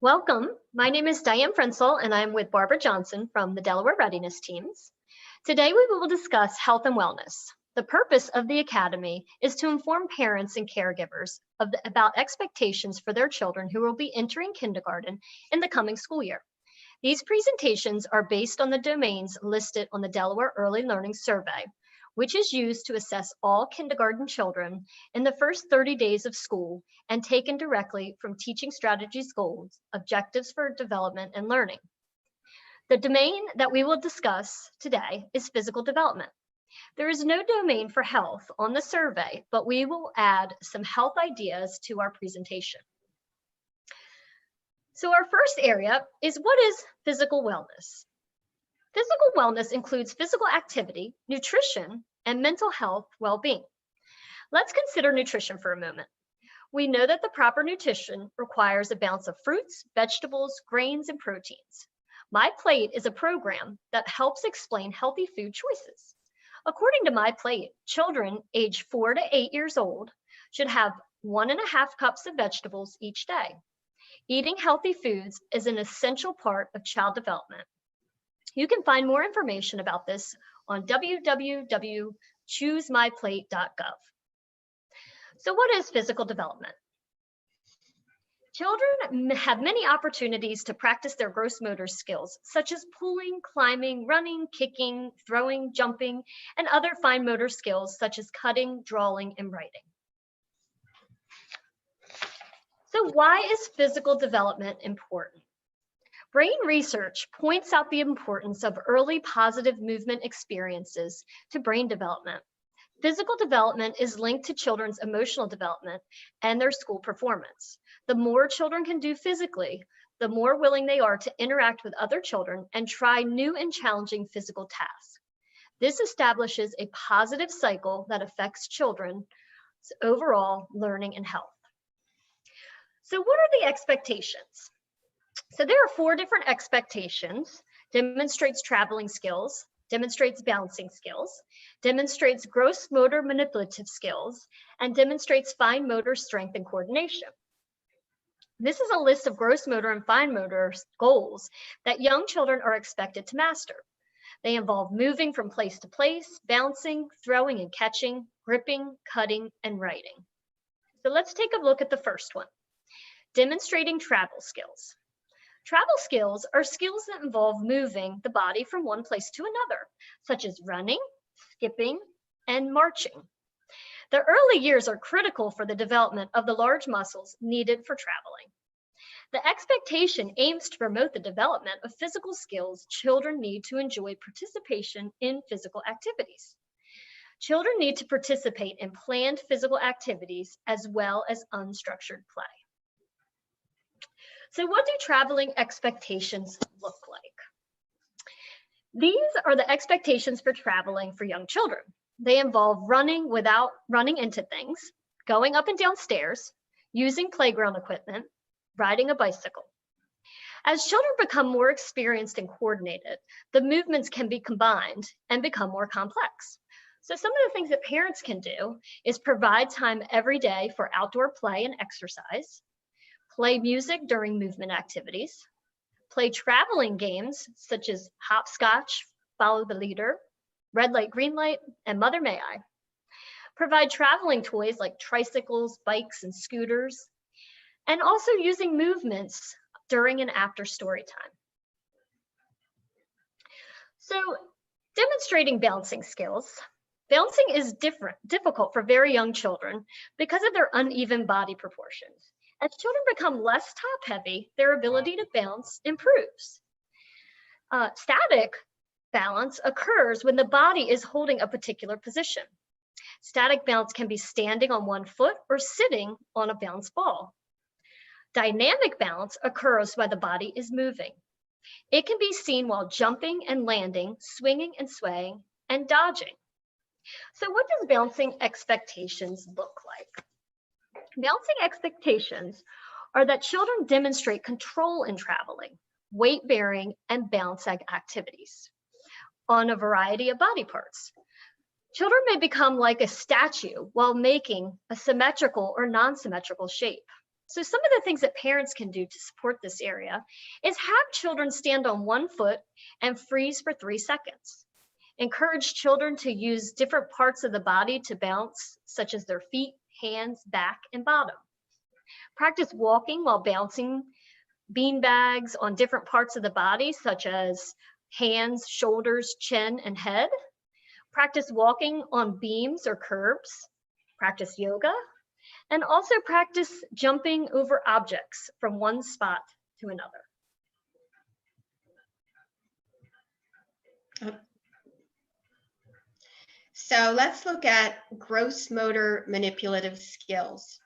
Welcome. My name is Diane Frenzel, and I'm with Barbara Johnson from the Delaware Readiness Teams. Today, we will discuss health and wellness. The purpose of the Academy is to inform parents and caregivers about expectations for their children who will be entering kindergarten in the coming school year. These presentations are based on the domains listed on the Delaware Early Learning Survey, which is used to assess all kindergarten children in the first 30 days of school and taken directly from Teaching Strategies Goals, Objectives for Development and Learning. The domain that we will discuss today is physical development. There is no domain for health on the survey, but we will add some health ideas to our presentation. So our first area is, what is physical wellness? Physical wellness includes physical activity, nutrition, and mental health well-being. Let's consider nutrition for a moment. We know that the proper nutrition requires a balance of fruits, vegetables, grains, and proteins. My Plate is a program that helps explain healthy food choices. According to My Plate, children aged 4 to 8 years old should have 1.5 cups of vegetables each day. Eating healthy foods is an essential part of child development. You can find more information about this on www.choosemyplate.gov. So what is physical development? Children have many opportunities to practice their gross motor skills, such as pulling, climbing, running, kicking, throwing, jumping, and other fine motor skills such as cutting, drawing, and writing. So why is physical development important? Brain research points out the importance of early positive movement experiences to brain development. Physical development is linked to children's emotional development and their school performance. The more children can do physically, the more willing they are to interact with other children and try new and challenging physical tasks. This establishes a positive cycle that affects children's overall learning and health. So what are the expectations? So there are 4 different expectations: demonstrates traveling skills, demonstrates balancing skills, demonstrates gross motor manipulative skills, and demonstrates fine motor strength and coordination. This is a list of gross motor and fine motor goals that young children are expected to master. They involve moving from place to place, bouncing, throwing and catching, gripping, cutting, and writing. So let's take a look at the first one: demonstrating travel skills. Travel skills are skills that involve moving the body from one place to another, such as running, skipping, and marching. The early years are critical for the development of the large muscles needed for traveling. The expectation aims to promote the development of physical skills children need to enjoy participation in physical activities. Children need to participate in planned physical activities as well as unstructured play. So what do traveling expectations look like? These are the expectations for traveling for young children. They involve running without running into things, going up and down stairs, using playground equipment, riding a bicycle. As children become more experienced and coordinated, the movements can be combined and become more complex. So some of the things that parents can do is provide time every day for outdoor play and exercise, play music during movement activities, play traveling games such as hopscotch, follow the leader, red light, green light, and Mother May I. Provide traveling toys like tricycles, bikes, and scooters, and also using movements during and after story time. So demonstrating balancing skills. Balancing is difficult for very young children because of their uneven body proportions. As children become less top-heavy, their ability to balance improves. Static balance occurs when the body is holding a particular position. Static balance can be standing on one foot or sitting on a bounce ball. Dynamic balance occurs while the body is moving. It can be seen while jumping and landing, swinging and swaying, and dodging. So what does balancing expectations look like? Balancing expectations are that children demonstrate control in traveling, weight bearing, and balance activities on a variety of body parts. Children may become like a statue while making a symmetrical or non-symmetrical shape. So some of the things that parents can do to support this area is have children stand on one foot and freeze for 3 seconds. Encourage children to use different parts of the body to bounce, such as their feet, hands, back, and bottom. Practice walking while bouncing bean bags on different parts of the body, such as hands, shoulders, chin, and head. Practice walking on beams or curbs. Practice yoga. And also practice jumping over objects from one spot to another. So let's look at gross motor manipulative skills.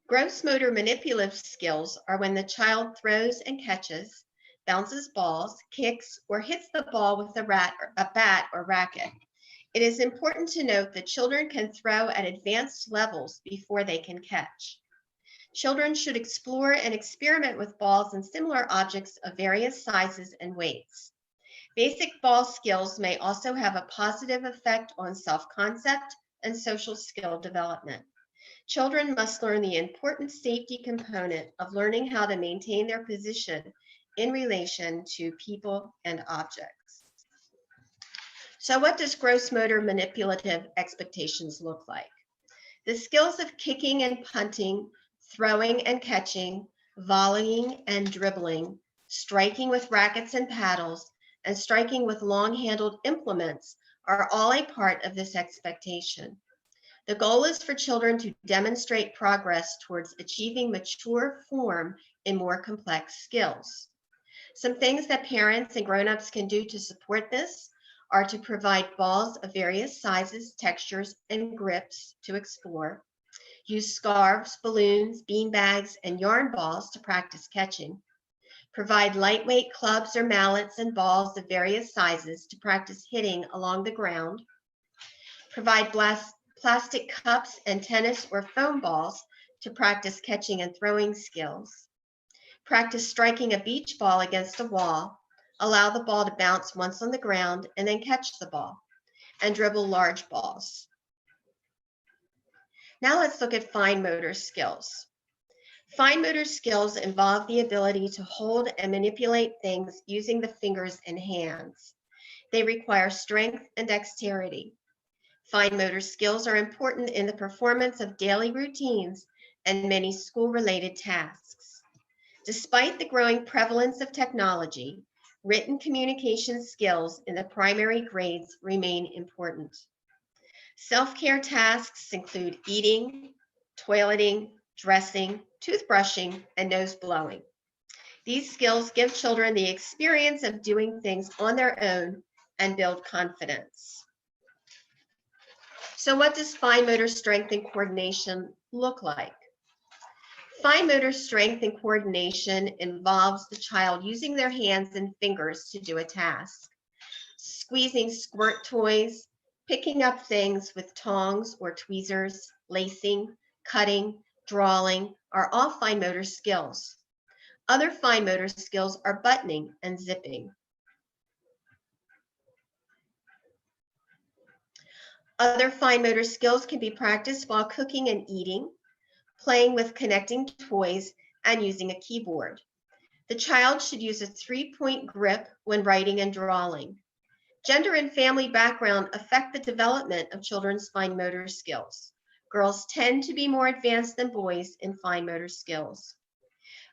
Gross motor manipulative skills are when the child throws and catches, bounces balls, kicks, or hits the ball with a bat or racket. It is important to note that children can throw at advanced levels before they can catch. Children should explore and experiment with balls and similar objects of various sizes and weights. Basic ball skills may also have a positive effect on self-concept and social skill development. Children must learn the important safety component of learning how to maintain their position in relation to people and objects. So what does gross motor manipulative expectations look like? The skills of kicking and punting, throwing and catching, volleying and dribbling, striking with rackets and paddles, and striking with long-handled implements are all a part of this expectation. The goal is for children to demonstrate progress towards achieving mature form in more complex skills. Some things that parents and grown-ups can do to support this are to provide balls of various sizes, textures, and grips to explore, use scarves, balloons, bean bags, and yarn balls to practice catching, provide lightweight clubs or mallets and balls of various sizes to practice hitting along the ground, provide plastic cups and tennis or foam balls to practice catching and throwing skills, practice striking a beach ball against a wall, allow the ball to bounce once on the ground and then catch the ball, and dribble large balls. Now let's look at fine motor skills. Fine motor skills involve the ability to hold and manipulate things using the fingers and hands. They require strength and dexterity. Fine motor skills are important in the performance of daily routines and many school-related tasks. Despite the growing prevalence of technology, written communication skills in the primary grades remain important. Self-care tasks include eating, toileting, dressing, toothbrushing, and nose blowing. These skills give children the experience of doing things on their own and build confidence. So what does fine motor strength and coordination look like? Fine motor strength and coordination involves the child using their hands and fingers to do a task. Squeezing squirt toys, picking up things with tongs or tweezers, lacing, cutting, drawing are all fine motor skills. Other fine motor skills are buttoning and zipping. Other fine motor skills can be practiced while cooking and eating, playing with connecting toys, and using a keyboard. The child should use a 3-point grip when writing and drawing. Gender and family background affect the development of children's fine motor skills. Girls tend to be more advanced than boys in fine motor skills.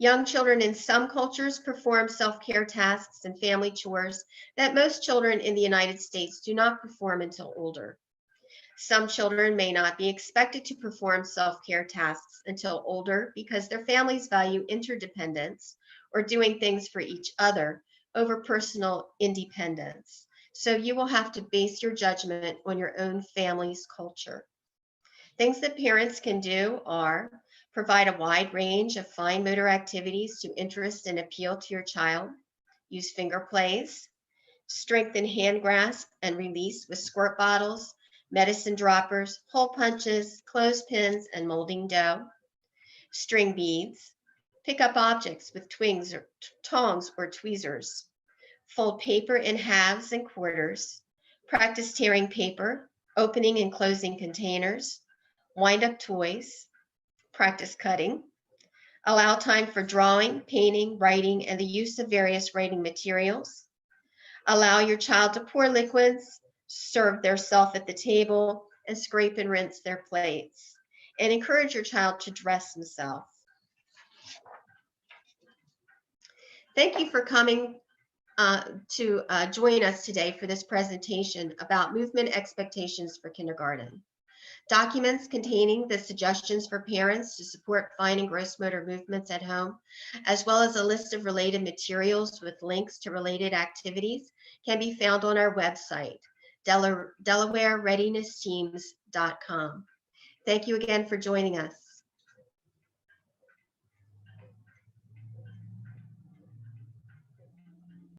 Young children in some cultures perform self-care tasks and family chores that most children in the United States do not perform until older. Some children may not be expected to perform self-care tasks until older because their families value interdependence or doing things for each other over personal independence. So you will have to base your judgment on your own family's culture. Things that parents can do are provide a wide range of fine motor activities to interest and appeal to your child, use finger plays, strengthen hand grasp and release with squirt bottles, medicine droppers, hole punches, clothespins, and molding dough, string beads, pick up objects with tongs or tweezers, fold paper in halves and quarters, practice tearing paper, opening and closing containers, wind up toys, practice cutting, Allow time for drawing, painting, writing, and the use of various writing materials. Allow your child to pour liquids, serve theirself at the table, and scrape and rinse their plates. And encourage your child to dress himself. Thank you for coming to join us today for this presentation about movement expectations for kindergarten. Documents containing the suggestions for parents to support fine and gross motor movements at home, as well as a list of related materials with links to related activities, can be found on our website, DelawareReadinessTeams.com. Thank you again for joining us.